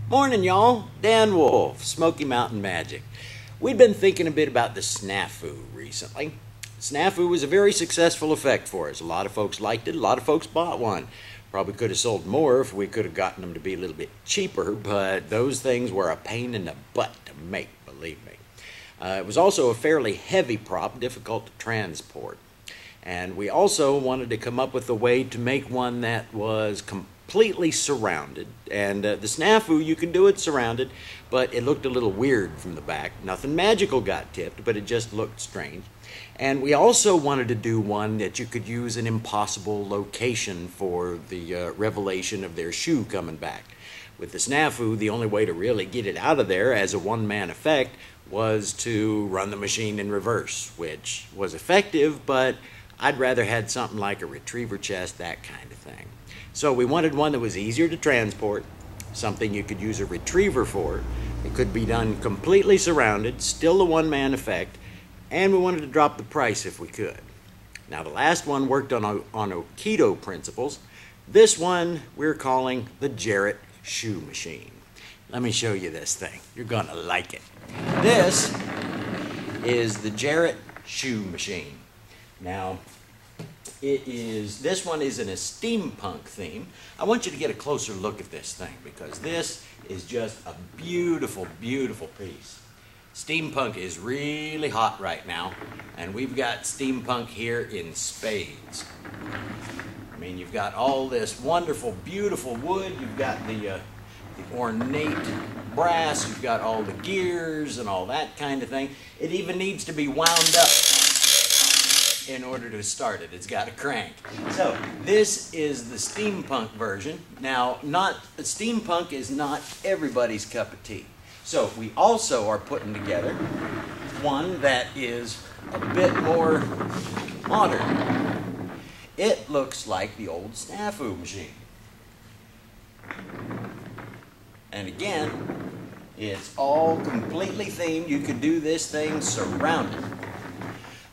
Morning, y'all. Dan Wolf, Smoky Mountain Magic. We've been thinking a bit about the S.N.A.F.U recently. S.N.A.F.U was a very successful effect for us. A lot of folks liked it. A lot of folks bought one. Probably could have sold more if we could have gotten them to be a little bit cheaper, but those things were a pain in the butt to make, believe me. It was also a fairly heavy prop, difficult to transport. And we also wanted to come up with a way to make one that was completely surrounded. And the S.N.A.F.U, you can do it surrounded, but it looked a little weird from the back. Nothing magical got tipped, but it just looked strange. And we also wanted to do one that you could use an impossible location for the revelation of their shoe coming back. With the S.N.A.F.U, the only way to really get it out of there as a one-man effect was to run the machine in reverse, which was effective, but I'd rather had something like a retriever chest, that kind of thing. So we wanted one that was easier to transport, something you could use a retriever for. It could be done completely surrounded, still a one-man effect, and we wanted to drop the price if we could. Now the last one worked on Aikido principles. This one we're calling the Jarrett shoe machine. Let me show you this thing. You're gonna like it. This is the Jarrett shoe machine. Now, this one is in a steampunk theme. I want you to get a closer look at this thing because this is just a beautiful, beautiful piece. Steampunk is really hot right now, and we've got steampunk here in spades. I mean, you've got all this wonderful, beautiful wood. You've got the ornate brass. You've got all the gears and all that kind of thing. It even needs to be wound up in order to start it. It's got a crank. So this is the steampunk version. Now, steampunk is not everybody's cup of tea. So we also are putting together one that is a bit more modern. It looks like the old S.N.A.F.U machine. And again, it's all completely themed. You could do this thing surrounded.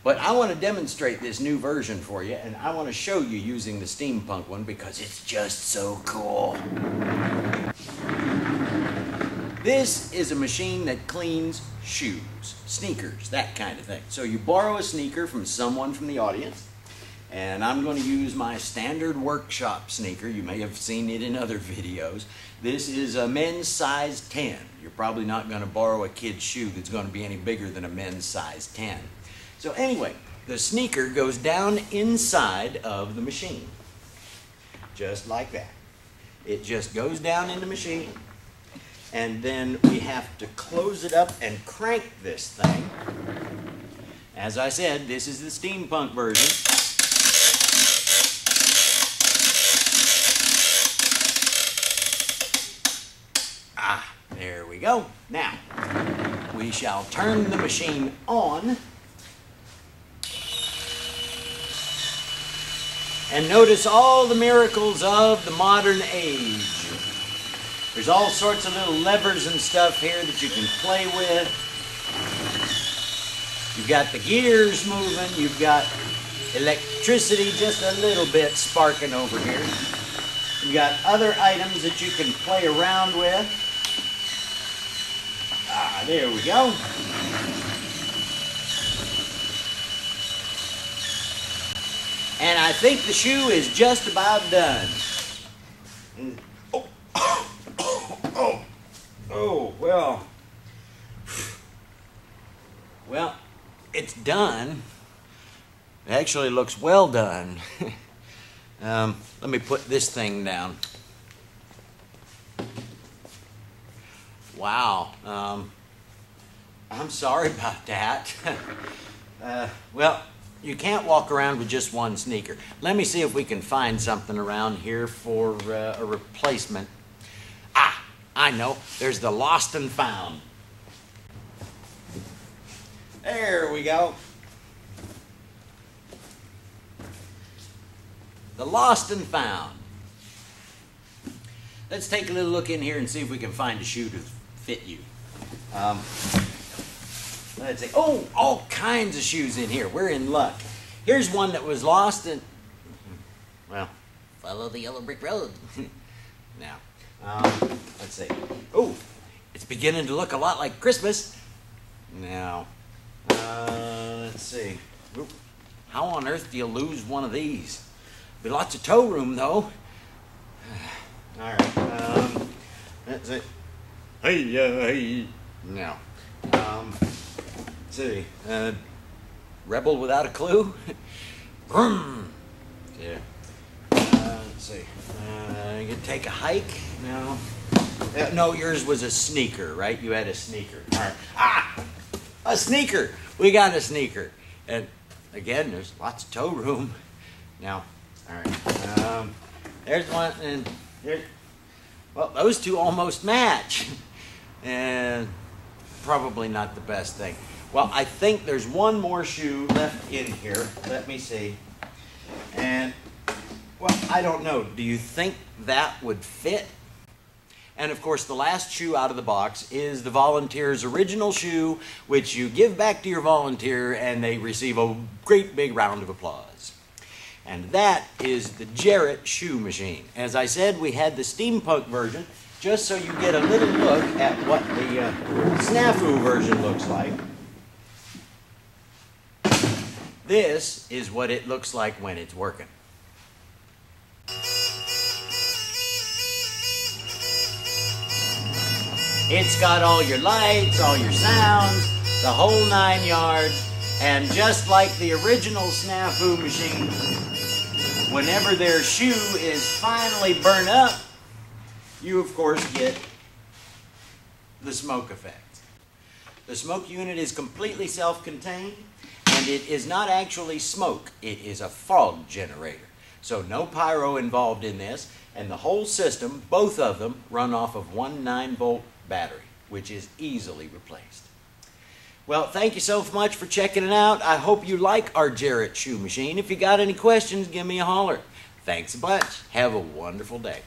But I want to demonstrate this new version for you, and I want to show you using the steampunk one because it's just so cool. This is a machine that cleans shoes, sneakers, that kind of thing. So you borrow a sneaker from someone from the audience, and I'm going to use my standard workshop sneaker. You may have seen it in other videos. This is a men's size 10. You're probably not going to borrow a kid's shoe that's going to be any bigger than a men's size 10. So anyway, the sneaker goes down inside of the machine, just like that. It just goes down in the machine, and then we have to close it up and crank this thing. As I said, this is the steampunk version. There we go. Now, we shall turn the machine on. And notice all the miracles of the modern age. There's all sorts of little levers and stuff here that you can play with. You've got the gears moving. You've got electricity just a little bit sparking over here. You've got other items that you can play around with. There we go. And I think the shoe is just about done. Well, it's done. It actually looks well done. Let me put this thing down. Wow. I'm sorry about that. Well, you can't walk around with just one sneaker. Let me see if we can find something around here for a replacement. I know. There's the lost and found. There we go. The lost and found. Let's take a little look in here and see if we can find a shoe to fit you. Let's see. Oh, all kinds of shoes in here. We're in luck. Here's one that was lost and, well, follow the yellow brick road. Now, Let's see. Oh, it's beginning to look a lot like Christmas. Now, let's see. Oop. How on earth do you lose one of these? Be lots of toe room, though. All right. That's it. Hey, hey. Now, let's see. Rebel without a clue. Vroom. Yeah. Let's see. You can take a hike. No. No, yours was a sneaker, right? You had a sneaker. All right. Ah, a sneaker. We got a sneaker. And again, there's lots of toe room. Now, all right. There's one, and there. Well, those two almost match, and probably not the best thing. Well, I think there's one more shoe left in here. Let me see. And, well, I don't know. Do you think that would fit? And, of course, the last shoe out of the box is the volunteer's original shoe, which you give back to your volunteer, and they receive a great big round of applause. And that is the Jarrett shoe machine. As I said, we had the steampunk version, just so you get a little look at what the S.N.A.F.U version looks like. This is what it looks like when it's working. It's got all your lights, all your sounds, the whole 9 yards, and just like the original S.N.A.F.U machine, whenever their shoe is finally burnt up, you of course get the smoke effect. The smoke unit is completely self-contained, and it is not actually smoke, it is a fog generator. So no pyro involved in this, and the whole system, both of them, run off of one 9-volt battery, which is easily replaced. Well, thank you so much for checking it out. I hope you like our Jarrett shoe machine. If you got any questions, give me a holler. Thanks a bunch. Have a wonderful day.